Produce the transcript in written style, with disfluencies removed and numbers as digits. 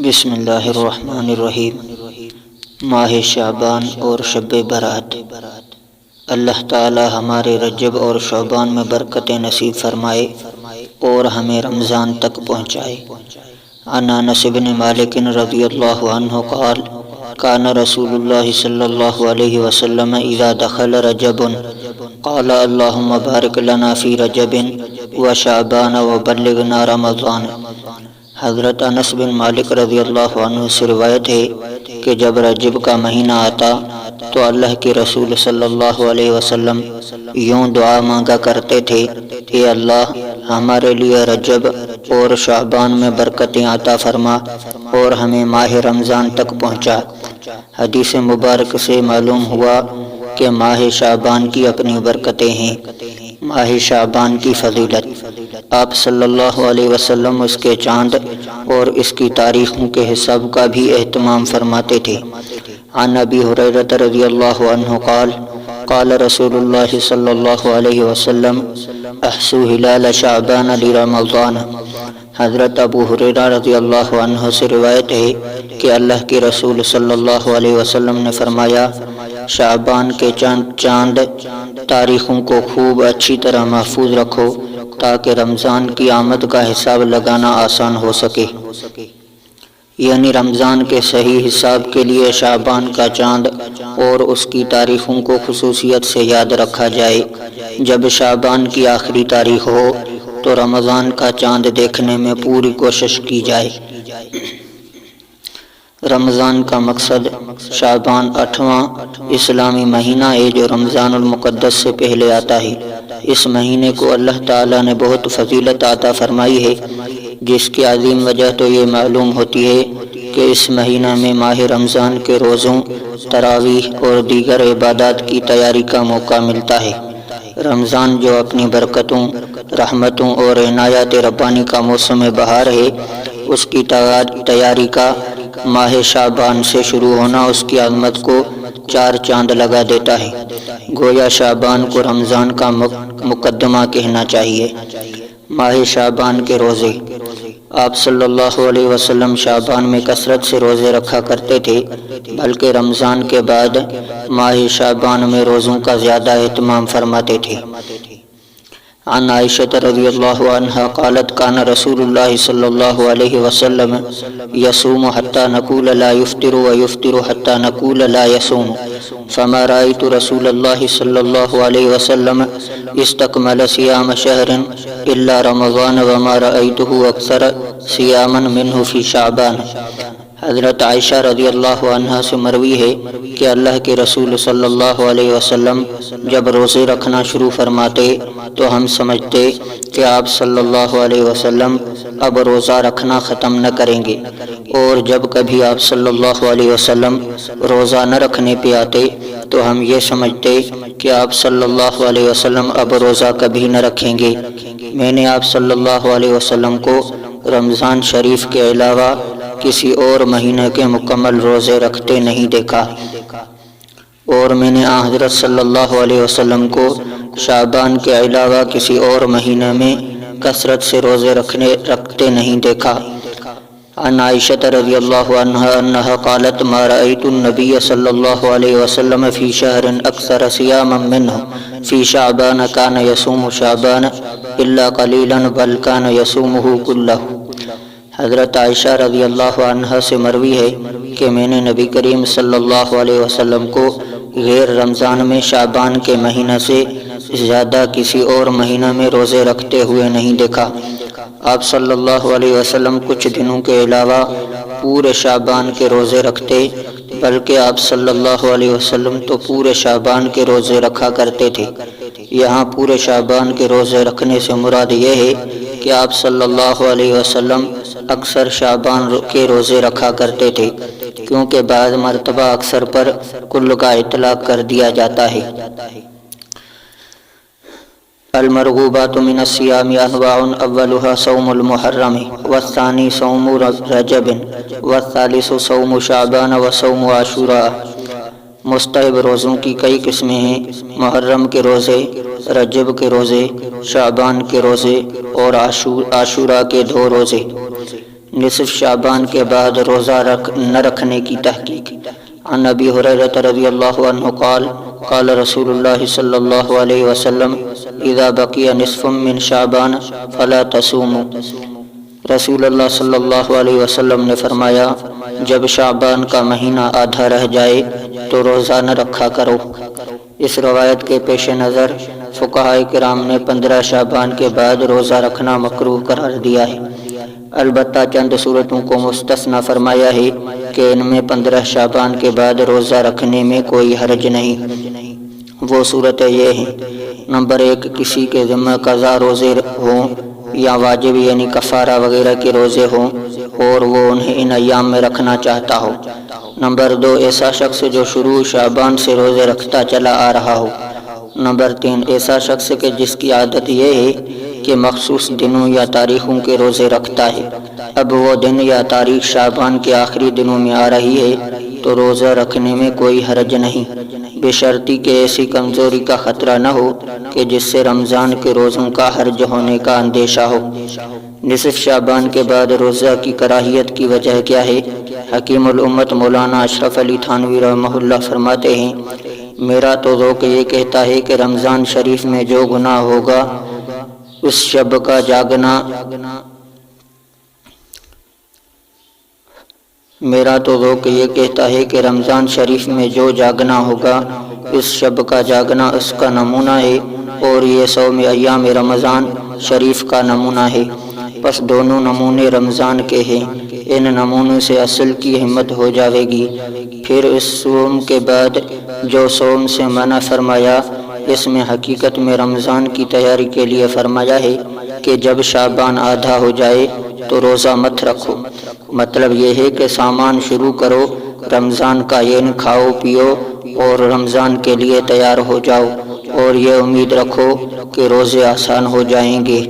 بسم اللہ الرحمن الرحیم۔ ماہ شعبان اور شب برات۔ اللہ تعالی ہمارے رجب اور شعبان میں برکت نصیب فرمائے اور ہمیں رمضان تک پہنچائے۔ عن انس بن مالک رضی اللہ عنہ قال کان رسول اللہ صلی اللہ علیہ وسلم اذا دخل رجب قال اللهم بارک لنا فی رجب وشعبان وبلغنا رمضان۔ حضرت انس بن مالک رضی اللہ عنہ سے روایت ہے کہ جب رجب کا مہینہ آتا تو اللہ کے رسول صلی اللہ علیہ وسلم یوں دعا مانگا کرتے تھے، اے اللہ ہمارے لیے رجب اور شعبان میں برکتیں عطا فرما اور ہمیں ماہ رمضان تک پہنچا۔ حدیث مبارک سے معلوم ہوا کہ ماہ شعبان کی اپنی برکتیں ہیں۔ ماہ شعبان کی فضیلت۔ آپ صلی اللہ علیہ وسلم اس کے چاند اور اس کی تاریخوں کے حساب کا بھی اہتمام فرماتے تھے۔ عن ابی ہریرہ رضی اللہ عنہ قال قال رسول اللہ صلی اللہ علیہ وسلم احسوا ہلال شعبان لرمضان۔ حضرت ابو ہریرہ رضی اللہ عنہ سے روایت ہے کہ اللہ کے رسول صلی اللہ علیہ وسلم نے فرمایا، شعبان کے چاند تاریخوں کو خوب اچھی طرح محفوظ رکھو تاکہ رمضان کی آمد کا حساب لگانا آسان ہو سکے۔ یعنی رمضان کے صحیح حساب کے لیے شعبان کا چاند اور اس کی تاریخوں کو خصوصیت سے یاد رکھا جائے۔ جب شعبان کی آخری تاریخ ہو تو رمضان کا چاند دیکھنے میں پوری کوشش کی جائے۔ رمضان کا مقصد۔ شعبان 8واں اسلامی مہینہ ہے جو رمضان المقدس سے پہلے آتا ہے۔ اس مہینے کو اللہ تعالیٰ نے بہت فضیلت عطا فرمائی ہے، جس کی عظیم وجہ تو یہ معلوم ہوتی ہے کہ اس مہینہ میں ماہ رمضان کے روزوں، تراویح اور دیگر عبادات کی تیاری کا موقع ملتا ہے۔ رمضان جو اپنی برکتوں، رحمتوں اور عنایات ربانی کا موسم بہار ہے، اس کی تیاری کا ماہ شعبان سے شروع ہونا اس کی عظمت کو چار چاند لگا دیتا ہے۔ گویا شعبان کو رمضان کا مقدمہ کہنا چاہیے۔ ماہ شعبان کے روزے۔ آپ صلی اللہ علیہ وسلم شعبان میں کثرت سے روزے رکھا کرتے تھے، بلکہ رمضان کے بعد ماہ شعبان میں روزوں کا زیادہ اہتمام فرماتے تھے۔ عن عائشہ رضی اللہ عنہا قالت کان رسول اللہ صلی اللہ علیہ وسلم یصوم حتی نقول لا یفطر ویفطر حتی نقول لا یصوم فما رأیت رسول اللہ صلی اللہ علیہ وسلم استکمل صیام شہر الا رمضان وما رأیتہ اکثر صیاما منہ فی شعبان۔ حضرت عائشہ رضی اللہ عنہا سے مروی ہے کہ اللہ کے رسول صلی اللہ علیہ وسلم جب روزے رکھنا شروع فرماتے تو ہم سمجھتے کہ آپ صلی اللہ علیہ وسلم اب روزہ رکھنا ختم نہ کریں گے، اور جب کبھی آپ صلی اللہ علیہ وسلم روزہ نہ رکھنے پہ آتے تو ہم یہ سمجھتے کہ آپ صلی اللہ علیہ وسلم اب روزہ کبھی نہ رکھیں گے۔ میں نے آپ صلی اللہ علیہ وسلم کو رمضان شریف کے علاوہ کسی اور مہینے کے مکمل روزے رکھتے نہیں دیکھا، اور میں نے حضرت صلی اللہ علیہ وسلم کو شعبان کے علاوہ کسی اور مہینے میں کثرت سے روزے رکھتے نہیں دیکھا۔ عن عائشہ رضی اللہ عنہا انہا قالت ما رأیت النبی صلی اللہ علیہ وسلم فی شہر اکثر صیاما منہ فی شعبان کان یصوم شعبان الا قلیلا بل کان یصومہ کلہ۔ حضرت عائشہ رضی اللہ عنہا سے مروی ہے کہ میں نے نبی کریم صلی اللہ علیہ وسلم کو غیر رمضان میں شعبان کے مہینہ سے زیادہ کسی اور مہینہ میں روزے رکھتے ہوئے نہیں دیکھا۔ آپ صلی اللہ علیہ وسلم کچھ دنوں کے علاوہ پورے شعبان کے روزے رکھتے، بلکہ آپ صلی اللہ علیہ وسلم تو پورے شعبان کے روزے رکھا کرتے تھے۔ یہاں پورے شعبان کے روزے رکھنے سے مراد یہ ہے کہ آپ صلی اللہ علیہ وسلم اکثر شعبان کے روزے رکھا کرتے تھے، کیونکہ بعض مرتبہ اکثر پر کل کا اطلاق کر دیا جاتا ہے۔ المرغوبات من الصيام انواع اولها صوم المحرم والثاني صوم رجب والثالث صوم شعبان وصوم عاشوراء۔ مستحب روزوں کی کئی قسمیں ہیں۔ محرم کے روزے، رجب کے روزے، شعبان کے روزے اور عاشوراء کے 2 روزے۔ نصف شعبان کے بعد روزہ نہ رکھنے کی تحقیق۔ عن ابی ہریرہ رضی اللہ عنہ قال قال رسول اللہ صلی اللہ علیہ وسلم اذا بقی نصف من شعبان فلا تصوموا۔ رسول اللہ صلی اللہ علیہ وسلم نے فرمایا جب شعبان کا مہینہ آدھا رہ جائے تو روزہ نہ رکھا کرو۔ اس روایت کے پیش نظر فقہائے کرام نے 15 شعبان کے بعد روزہ رکھنا مکروہ قرار دیا ہے، البتہ چند صورتوں کو مستثنی فرمایا ہے کہ ان میں 15 شعبان کے بعد روزہ رکھنے میں کوئی حرج نہیں۔ وہ صورتیں یہ ہیں: نمبر 1، کسی کے ذمہ قضا روزے ہوں یا واجب یعنی کفارہ وغیرہ کے روزے ہوں اور وہ انہیں ان ایام میں رکھنا چاہتا ہو۔ نمبر 2، ایسا شخص جو شروع شعبان سے روزے رکھتا چلا آ رہا ہو۔ نمبر 3، ایسا شخص کہ جس کی عادت یہ ہے کہ مخصوص دنوں یا تاریخوں کے روزے رکھتا ہے، اب وہ دن یا تاریخ شعبان کے آخری دنوں میں آ رہی ہے تو روزہ رکھنے میں کوئی حرج نہیں، بشرطی کہ ایسی کمزوری کا خطرہ نہ ہو کہ جس سے رمضان کے روزوں کا حرج ہونے کا اندیشہ ہو۔ نصف شعبان کے بعد روزہ کی کراہیت کی وجہ کیا ہے؟ حکیم الامت مولانا اشرف علی تھانوی رحمہ اللہ فرماتے ہیں میرا تو ذوق یہ کہتا ہے کہ رمضان شریف میں جو گناہ ہوگا اس شب کا جاگنا میرا تو ذوق یہ کہتا ہے کہ رمضان شریف میں جو جاگنا ہوگا اس شب کا جاگنا اس کا نمونہ ہے اور یہ صوم ایام رمضان شریف کا نمونہ ہے، پس دونوں نمونے رمضان کے ہیں، ان نمونوں سے اصل کی ہمت ہو جاوے گی۔ پھر اس صوم کے بعد جو صوم سے منع فرمایا اس میں حقیقت میں رمضان کی تیاری کے لیے فرمایا ہے کہ جب شعبان آدھا ہو جائے تو روزہ مت رکھو، مطلب یہ ہے کہ سامان شروع کرو، رمضان کا یعنی کھاؤ پیو اور رمضان کے لیے تیار ہو جاؤ اور یہ امید رکھو کہ روزے آسان ہو جائیں گے۔